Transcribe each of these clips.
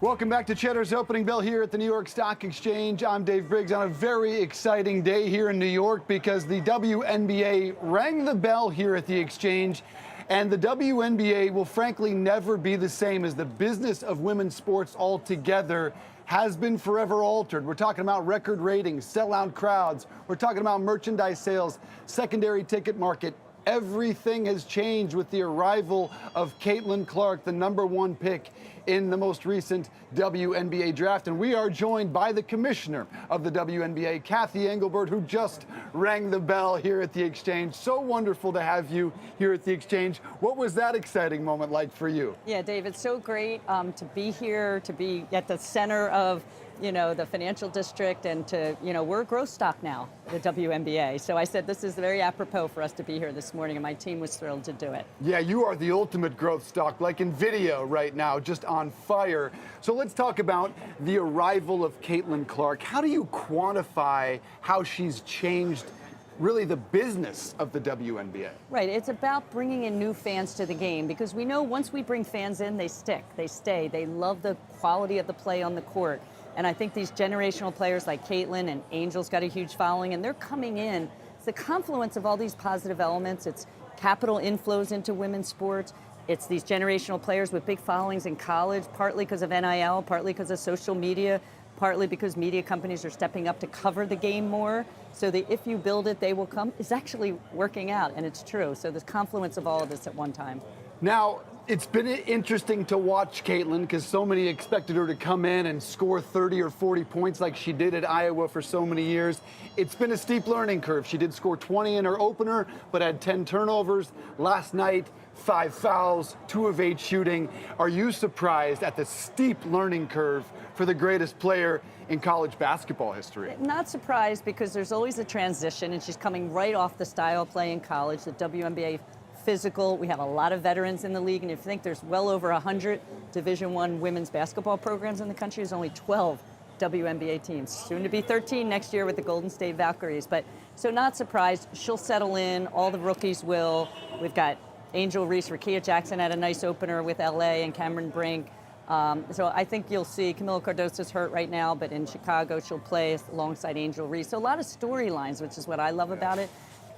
Welcome back to Cheddar's Opening Bell here at the New York Stock Exchange. I'm Dave Briggs on a very exciting day here in New York because the WNBA rang the bell here at the exchange, and the WNBA will frankly never be the same as the business of women's sports altogether has been forever altered. We're talking about record ratings, sellout crowds. We're talking about merchandise sales, secondary ticket market. Everything has changed with the arrival of Caitlin Clark, the #1 pick in the most recent WNBA draft. And we are joined by the commissioner of the WNBA, Kathy Engelbert, who just rang the bell here at the exchange. So wonderful to have you here at the exchange. What was that exciting moment like for you? Yeah, Dave, it's so great to be here, to be at the center of the financial district, and we're a growth stock now, the WNBA. So I said this is very apropos for us to be here this morning, and my team was thrilled to do it. Yeah, you are the ultimate growth stock, like in video right now, just on fire. So let's talk about the arrival of Caitlin Clark. How do you quantify how she's changed really the business of the WNBA? Right, it's about bringing in new fans to the game, because we know once we bring fans in, they stick, they stay, they love the quality of the play on the court. And I think these generational players like Caitlin and Angel's got a huge following, and they're coming in. It's the confluence of all these positive elements. It's capital inflows into women's sports. It's these generational players with big followings in college, partly because of NIL, partly because of social media, partly because media companies are stepping up to cover the game more. So the "if you build it, they will come" is actually working out, and it's true. So there's confluence of all of this at one time. Now, it's been interesting to watch Caitlin because so many expected her to come in and score 30 or 40 points like she did at Iowa for so many years. It's been a steep learning curve. She did score 20 in her opener, but had 10 turnovers. Last night, 5 fouls, 2 of 8 shooting. Are you surprised at the steep learning curve for the greatest player in college basketball history? Not surprised, because there's always a transition, and she's coming right off the style of play in college, the WNBA physical. We have a lot of veterans in the league, and if you think there's well over 100 Division I women's basketball programs in the country, there's only 12 WNBA teams. Soon to be 13 next year with the Golden State Valkyries. But so not surprised. She'll settle in. All the rookies will. We've got Angel Reese, Rakia Jackson had a nice opener with LA, and Cameron Brink. So I think you'll see Camila Cardoso's hurt right now, but in Chicago she'll play alongside Angel Reese. So a lot of storylines, which is what I love about it.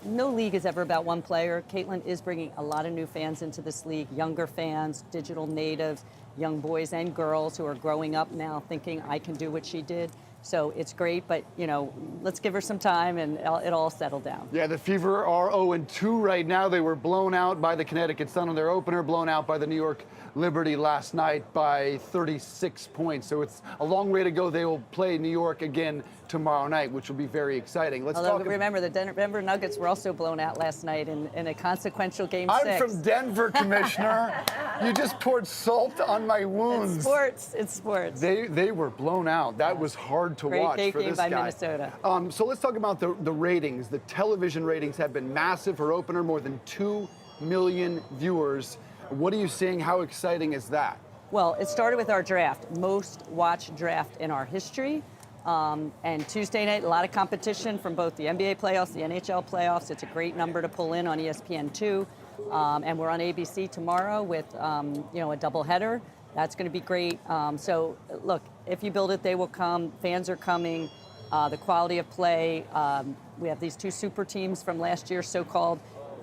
No league is ever about one player. Caitlin is bringing a lot of new fans into this league, younger fans, digital natives, young boys and girls who are growing up now thinking, I can do what she did. So it's great, but let's give her some time and it'll all settle down. Yeah, the Fever are 0-2 right now. They were blown out by the Connecticut Sun on their opener, blown out by the New York Liberty last night by 36 points. So it's a long way to go. They will play New York again tomorrow night, which will be very exciting. Remember, the Denver Nuggets were also blown out last night in a consequential Game 6. I'm from Denver, Commissioner. You just poured salt on my wounds. It's sports. They were blown out. That was hard to watch for this guy. Great game by Minnesota. So let's talk about the ratings. The television ratings have been massive. Her opener, more than 2 million viewers. What are you seeing? How exciting is that? Well, it started with our draft, most watched draft in our history. And Tuesday night, a lot of competition from both the NBA playoffs, the NHL playoffs. It's a great number to pull in on ESPN2. And we're on ABC tomorrow with, a doubleheader. That's going to be great. So, look, if you build it, they will come. Fans are coming. The quality of play. We have these 2 super teams from last year, so-called,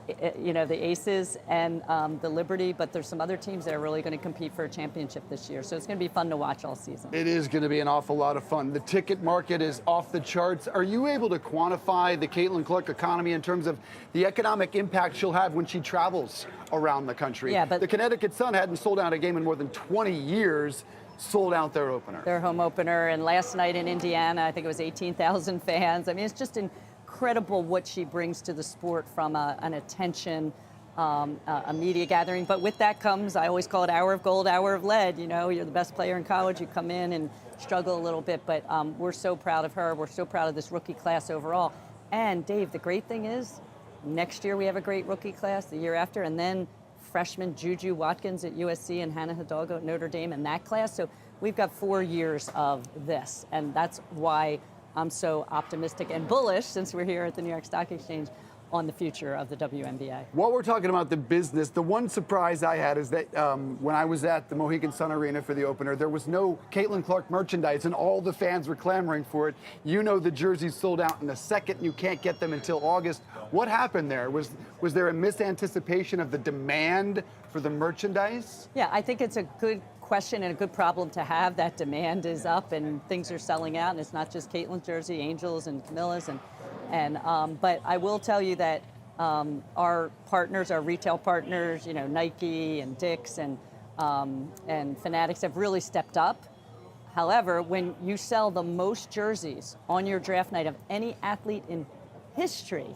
the Aces and the Liberty, but there's some other teams that are really going to compete for a championship this year. So it's going to be fun to watch all season. It is going to be an awful lot of fun. The ticket market is off the charts. Are you able to quantify the Caitlin Clark economy in terms of the economic impact she'll have when she travels around the country? Yeah, but the Connecticut Sun hadn't sold out a game in more than 20 years. Sold out their opener. Their home opener. And last night in Indiana, I think it was 18,000 fans. I mean, it's just incredible what she brings to the sport from an attention, a media gathering. But with that comes, I always call it hour of gold, hour of lead. You're the best player in college. You come in and struggle a little bit. But we're so proud of her. We're so proud of this rookie class overall. And, Dave, the great thing is next year we have a great rookie class, the year after, and then freshman Juju Watkins at USC and Hannah Hidalgo at Notre Dame in that class. So we've got 4 years of this, and that's why I'm so optimistic and bullish, since we're here at the New York Stock Exchange, on the future of the WNBA. While we're talking about the business, the one surprise I had is that when I was at the Mohegan Sun Arena for the opener, there was no Caitlin Clark merchandise, and all the fans were clamoring for it. You know the jerseys sold out in a second. You can't get them until August. What happened there? Was there a misanticipation of the demand for the merchandise? Yeah, I think it's a good question and a good problem to have. That demand is up and things are selling out, and it's not just Caitlin's jersey, Angel's and Camilla's, but I will tell you that our partners, our retail partners, you know, Nike and Dick's and Fanatics have really stepped up. However, when you sell the most jerseys on your draft night of any athlete in history,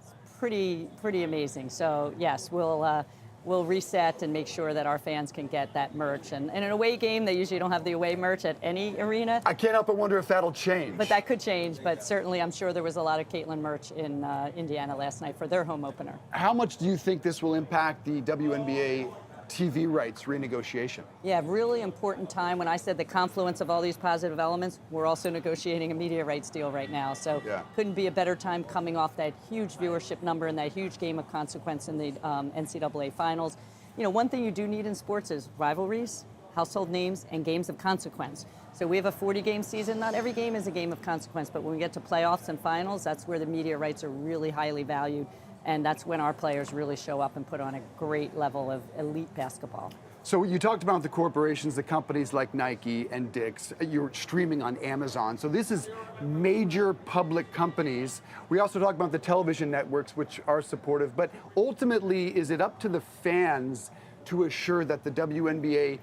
it's pretty amazing. So yes, we'll reset and make sure that our fans can get that merch. And in an away game, they usually don't have the away merch at any arena. I can't help but wonder if that'll change. But that could change. But certainly, I'm sure there was a lot of Caitlin merch in Indiana last night for their home opener. How much do you think this will impact the WNBA TV rights renegotiation? Yeah, really important time. When I said the confluence of all these positive elements, we're also negotiating a media rights deal right now. So couldn't be a better time coming off that huge viewership number and that huge game of consequence in the NCAA finals. You know, one thing you do need in sports is rivalries, household names, and games of consequence. So we have a 40-game season. Not every game is a game of consequence, but when we get to playoffs and finals, that's where the media rights are really highly valued. And that's when our players really show up and put on a great level of elite basketball. So you talked about the corporations, the companies like Nike and Dick's. You're streaming on Amazon. So this is major public companies. We also talked about the television networks, which are supportive. But ultimately, is it up to the fans to assure that the WNBA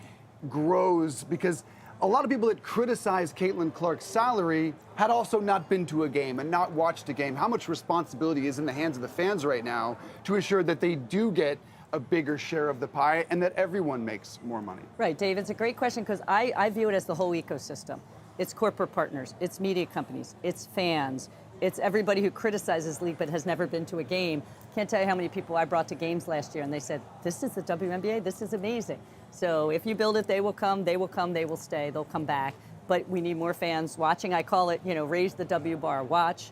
grows? Because a lot of people that criticize Caitlin Clark's salary had also not been to a game and not watched a game. How much responsibility is in the hands of the fans right now to ensure that they do get a bigger share of the pie and that everyone makes more money? Right, Dave, it's a great question because I view it as the whole ecosystem. It's corporate partners, it's media companies, it's fans, it's everybody who criticizes the league but has never been to a game. Can't tell you how many people I brought to games last year and they said, this is the WNBA, this is amazing. So if you build it, they will come, they will stay, they'll come back. But we need more fans watching. I call it, you know, raise the W bar. Watch,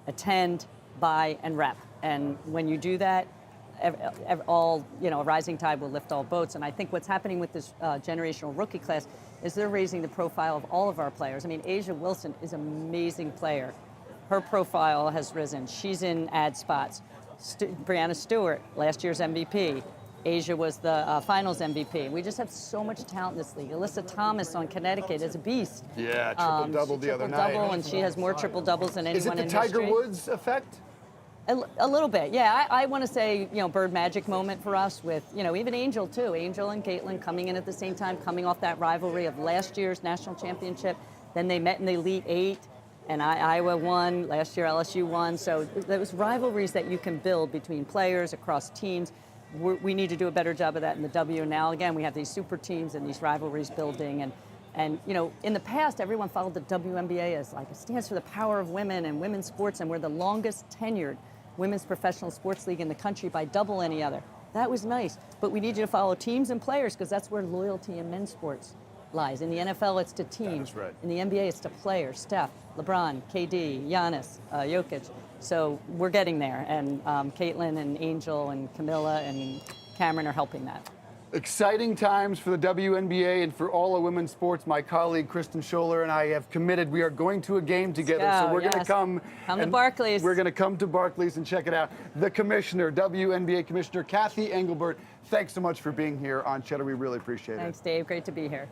attend, buy, and rep. And when you do that, all, you know, a rising tide will lift all boats. And I think what's happening with this generational rookie class is they're raising the profile of all of our players. I mean, Asia Wilson is an amazing player. Her profile has risen. She's in ad spots. Brianna Stewart, last year's MVP. Asia was the finals MVP. We just have so much talent in this league. Alyssa Thomas on Connecticut is a beast. Yeah, triple-double the other night. Triple-double, and she has more triple-doubles than anyone in history. Is it the Tiger Woods effect? A little bit, yeah. I want to say, you know, Bird Magic moment for us with, you know, even Angel too. Angel and Caitlin coming in at the same time, coming off that rivalry of last year's national championship. Then they met in the Elite Eight, and Iowa won. Last year LSU won. So those rivalries that you can build between players across teams. We need to do a better job of that in the W. Now, again, we have these super teams and these rivalries building. And you know, in the past, everyone followed the WNBA as like it stands for the power of women and women's sports, and we're the longest tenured women's professional sports league in the country by double any other. That was nice, but we need you to follow teams and players because that's where loyalty in men's sports lies. In the NFL, it's to teams. That is right. In the NBA, it's to players. Steph, LeBron, KD, Giannis, Jokic. So we're getting there, and Caitlin and Angel and Camilla and Cameron are helping that. Exciting times for the WNBA and for all of women's sports. My colleague Kristen Scholler and I have committed. We are going to a game together, so we're going to come to Barclays. We're going to come to Barclays and check it out. The commissioner, WNBA Commissioner Cathy Engelbert, thanks so much for being here on Cheddar. We really appreciate it. Thanks, Dave. Great to be here.